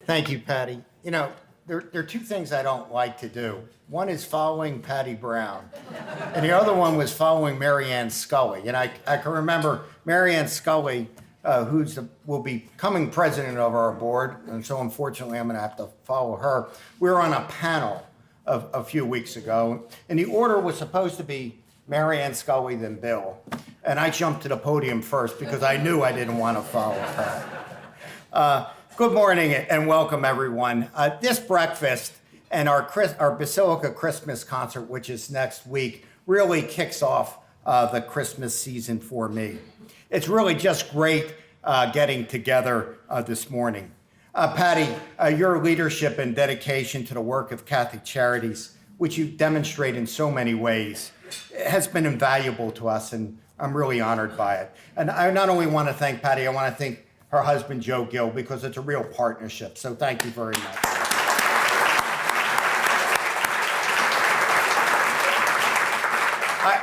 Thank you, Patty. You know, there are two things I don't like to do. One is following Patty Brown, and the other one was following Mary Ann Scully. And I can remember Mary Ann Scully, will be becoming president of our board, and so unfortunately I'm going to have to follow her. We were on a panel a few weeks ago, and the order was supposed to be Mary Ann Scully, then Bill. And I jumped to the podium first because I knew I didn't want to follow her. Good morning and welcome, everyone. This breakfast and our Basilica Christmas concert, which is next week, really kicks off the Christmas season for me. It's really just great getting together this morning. Patty, your leadership and dedication to the work of Catholic Charities, which you demonstrate in so many ways, has been invaluable to us, and I'm really honored by it. And I not only want to thank Patty, I want to thank her husband, Joe Gill, because it's a real partnership. So thank you very much.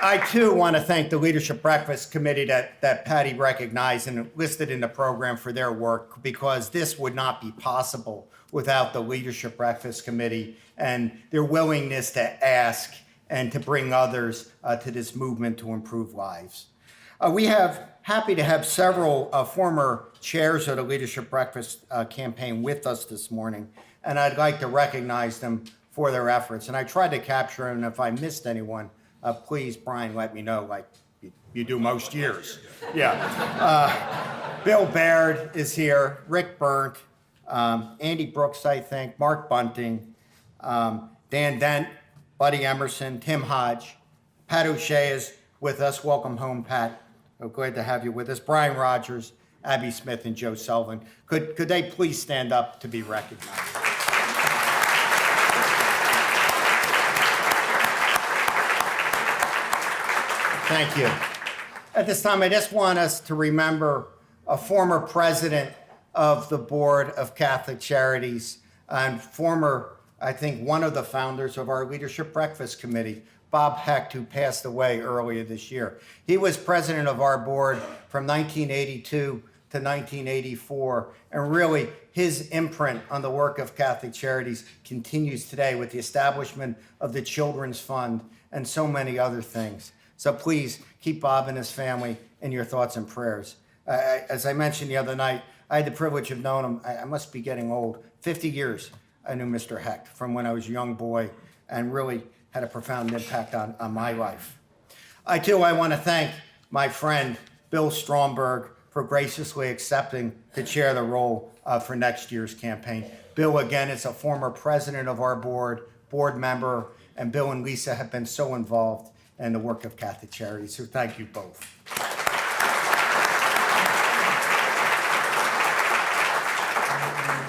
I too want to thank the Leadership Breakfast Committee that Patty recognized and listed in the program for their work, because this would not be possible without the Leadership Breakfast Committee and their willingness to ask and to bring others to this movement to improve lives. We have happy to have several former chairs of the Leadership Breakfast campaign with us this morning, and I'd like to recognize them for their efforts. And I tried to capture them, and if I missed anyone, please, Brian, let me know, like you do most years. Yeah. Bill Baird is here, Rick Burnt, Andy Brooks, I think, Mark Bunting, Dan Dent, Buddy Emerson, Tim Hodge, Pat O'Shea is with us. Welcome home, Pat. Oh, glad to have you with us. Brian Rogers, Abby Smith, and Joe Sullivan. Could they please stand up to be recognized? Thank you. At this time, I just want us to remember a former president of the Board of Catholic Charities and former, I think, one of the founders of our Leadership Breakfast Committee, Bob Hecht, who passed away earlier this year. He was president of our board from 1982 to 1984, and really his imprint on the work of Catholic Charities continues today with the establishment of the Children's Fund and so many other things. So please keep Bob and his family in your thoughts and prayers. As I mentioned the other night, I had the privilege of knowing him. I must be getting old. 50 years I knew Mr. Hecht from when I was a young boy, and really had a profound impact on my life. I want to thank my friend Bill Stromberg for graciously accepting to chair the role for next year's campaign. Bill, again, is a former president of our board member, and Bill and Lisa have been so involved in the work of Catholic Charities, so thank you both.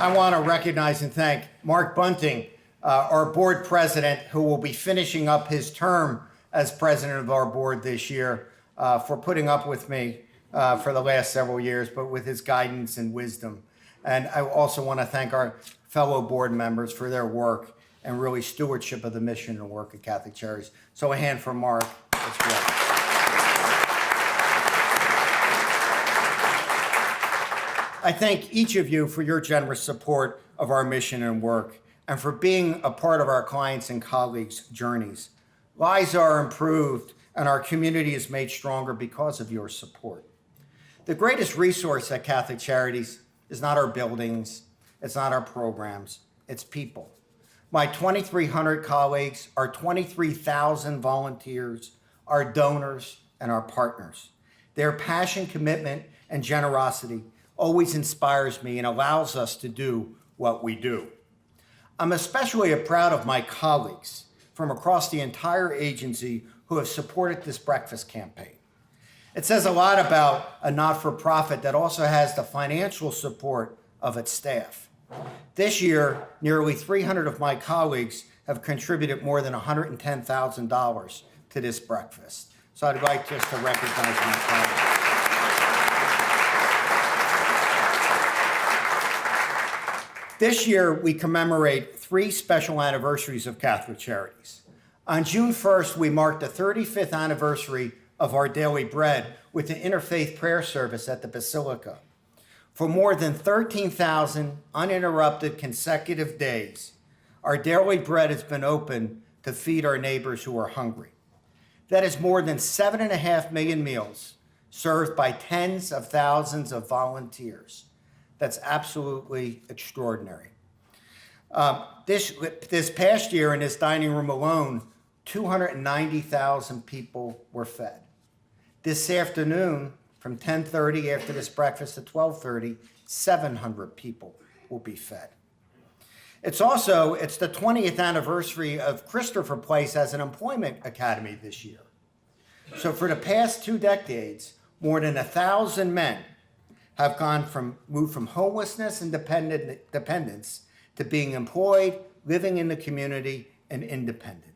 I want to recognize and thank Mark Bunting, our board president, who will be finishing up his term as president of our board this year, for putting up with me for the last several years, but with his guidance and wisdom. And I also want to thank our fellow board members for their work and really stewardship of the mission and work of Catholic Charities. So a hand for Mark as well. I thank each of you for your generous support of our mission and work, and for being a part of our clients' and colleagues' journeys. Lives are improved and our community is made stronger because of your support. The greatest resource at Catholic Charities is not our buildings, it's not our programs, it's people. My 2,300 colleagues, our 23,000 volunteers, our donors, and our partners. Their passion, commitment, and generosity always inspires me and allows us to do what we do. I'm especially proud of my colleagues from across the entire agency who have supported this breakfast campaign. It says a lot about a not-for-profit that also has the financial support of its staff. This year, nearly 300 of my colleagues have contributed more than $110,000 to this breakfast. So I'd like just to recognize my colleagues. This year, we commemorate 3 special anniversaries of Catholic Charities. On June 1st, we marked the 35th anniversary of our daily bread with the interfaith prayer service at the Basilica. For more than 13,000 uninterrupted consecutive days, our daily bread has been open to feed our neighbors who are hungry. That is more than 7.5 million meals served by tens of thousands of volunteers. That's absolutely extraordinary. This past year in this dining room alone, 290,000 people were fed. This afternoon, from 10:30 after this breakfast to 12:30, 700 people will be fed. It's the 20th anniversary of Christopher Place as an employment academy this year. So for the past 2 decades, more than 1,000 men have moved from homelessness and dependence to being employed, living in the community, and independent.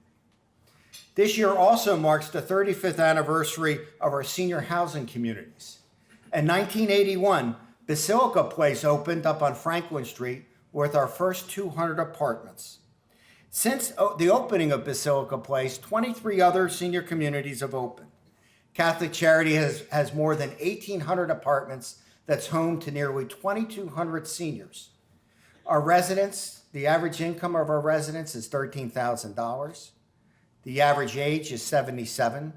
This year also marks the 35th anniversary of our senior housing communities. In 1981, Basilica Place opened up on Franklin Street with our first 200 apartments. Since the opening of Basilica Place, 23 other senior communities have opened. Catholic Charities has more than 1,800 apartments that's home to nearly 2,200 seniors. Our residents, the average income of our residents is $13,000. The average age is 77.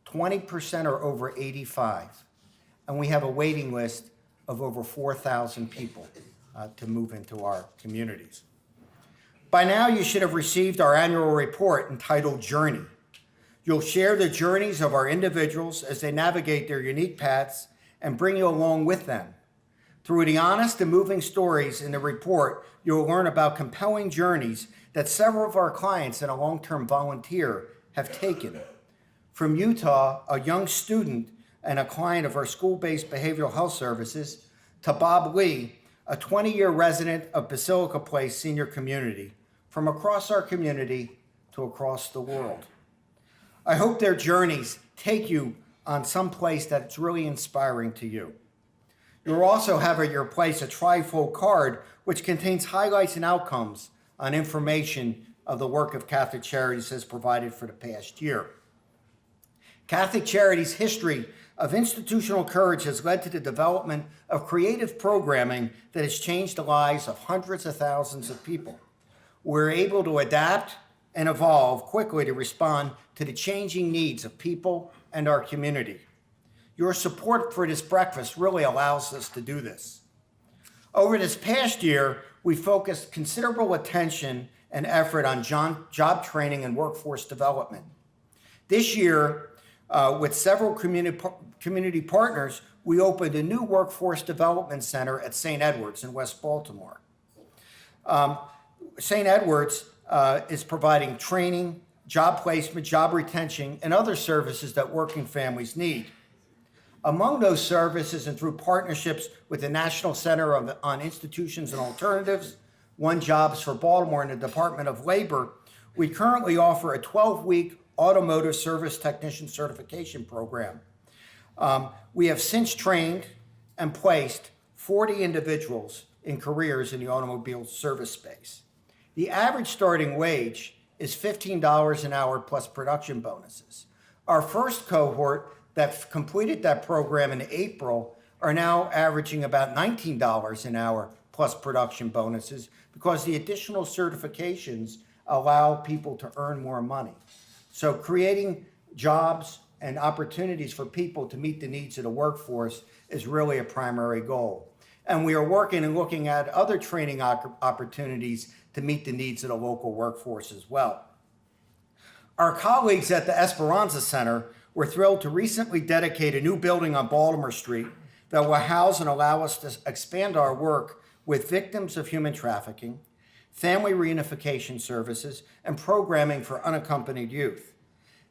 20% are over 85. And we have a waiting list of over 4,000 people to move into our communities. By now, you should have received our annual report entitled Journey. You'll share the journeys of our individuals as they navigate their unique paths and bring you along with them. Through the honest and moving stories in the report, you'll learn about compelling journeys that several of our clients and a long-term volunteer have taken. From Utah, a young student and a client of our school-based behavioral health services, to Bob Lee, a 20-year resident of Basilica Place Senior Community, from across our community to across the world. I hope their journeys take you on some place that's really inspiring to you. You'll also have at your place a trifold card which contains highlights and outcomes on information of the work of Catholic Charities has provided for the past year. Catholic Charities' history of institutional courage has led to the development of creative programming that has changed the lives of hundreds of thousands of people. We're able to adapt and evolve quickly to respond to the changing needs of people and our community. Your support for this breakfast really allows us to do this. Over this past year, we focused considerable attention and effort on job training and workforce development. This year, with several community partners, we opened a new workforce development center at St. Edward's in West Baltimore. St. Edward's is providing training, job placement, job retention, and other services that working families need. Among those services and through partnerships with the National Center on Institutions and Alternatives, One Jobs for Baltimore, and the Department of Labor, we currently offer a 12-week automotive service technician certification program. We have since trained and placed 40 individuals in careers in the automobile service space. The average starting wage is $15 an hour plus production bonuses. Our first cohort that completed that program in April are now averaging about $19 an hour plus production bonuses because the additional certifications allow people to earn more money. So creating jobs and opportunities for people to meet the needs of the workforce is really a primary goal. And we are working and looking at other training opportunities to meet the needs of the local workforce as well. Our colleagues at the Esperanza Center were thrilled to recently dedicate a new building on Baltimore Street that will house and allow us to expand our work with victims of human trafficking, family reunification services, and programming for unaccompanied youth.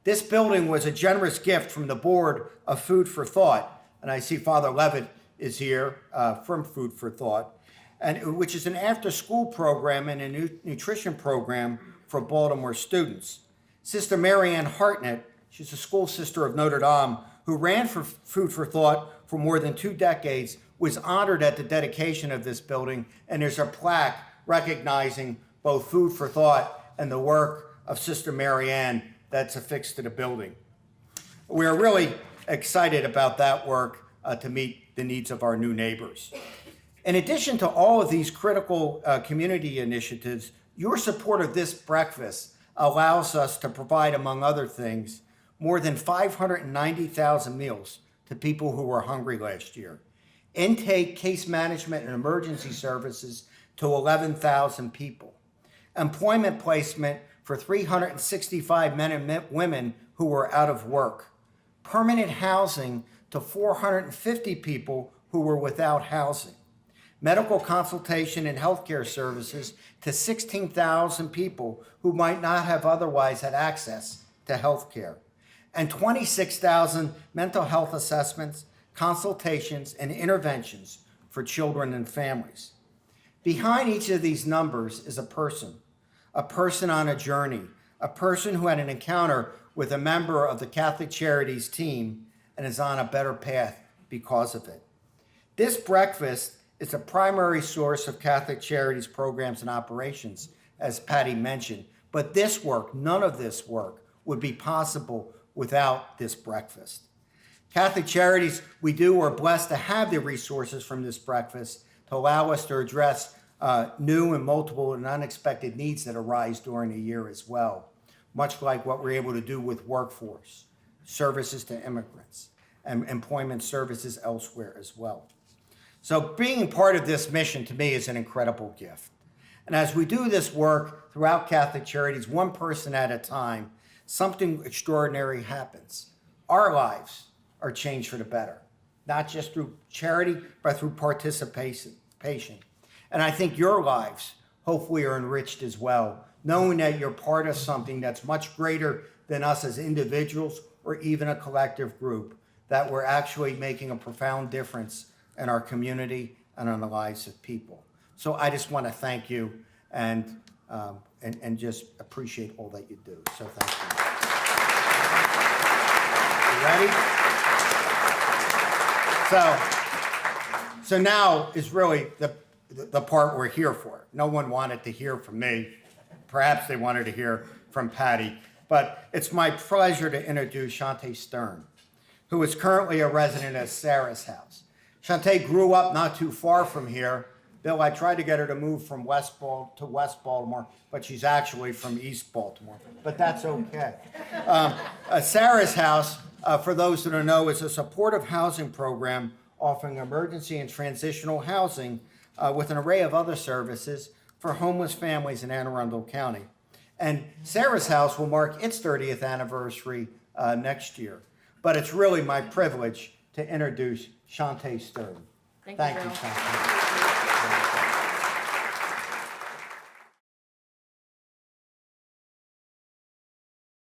This building was a generous gift from the board of Food for Thought, and I see Father Levitt is here from Food for Thought, and which is an after-school program and a nutrition program for Baltimore students. Sister Marianne Hartnett, she's a school sister of Notre Dame, who ran for Food for Thought for more than 2 decades, was honored at the dedication of this building, and there's a plaque recognizing both Food for Thought and the work of Sister Marianne that's affixed to the building. We are really excited about that work to meet the needs of our new neighbors. In addition to all of these critical community initiatives, your support of this breakfast allows us to provide, among other things, more than 590,000 meals to people who were hungry last year. Intake, case management, and emergency services to 11,000 people. Employment placement for 365 men and women who were out of work. Permanent housing to 450 people who were without housing. Medical consultation and healthcare services to 16,000 people who might not have otherwise had access to healthcare. And 26,000 mental health assessments, consultations, and interventions for children and families. Behind each of these numbers is a person on a journey, a person who had an encounter with a member of the Catholic Charities team and is on a better path because of it. This breakfast is a primary source of Catholic Charities programs and operations, as Patty mentioned, but this work, none of this work, would be possible without this breakfast. Catholic Charities, we're blessed to have the resources from this breakfast to allow us to address new and multiple and unexpected needs that arise during the year as well, much like what we're able to do with workforce, services to immigrants, and employment services elsewhere as well. So being part of this mission to me is an incredible gift. And as we do this work throughout Catholic Charities, one person at a time, something extraordinary happens. Our lives are changed for the better, not just through charity, but through participation. And I think your lives hopefully are enriched as well, knowing that you're part of something that's much greater than us as individuals or even a collective group, that we're actually making a profound difference in our community and on the lives of people. So I just want to thank you and just appreciate all that you do. So thank you. You ready? So now is really the part we're here for. No one wanted to hear from me. Perhaps they wanted to hear from Patty. But it's my pleasure to introduce Shante Stern, who is currently a resident at Sarah's house. Shante grew up not too far from here. Bill, I tried to get her to move from West Baltimore, but she's actually from East Baltimore. But that's okay. Sarah's House, for those who don't know, is a supportive housing program offering emergency and transitional housing with an array of other services for homeless families in Anne Arundel County. And Sarah's House will mark its 30th anniversary next year. But it's really my privilege to introduce Shante Stern. Thank you, Shante.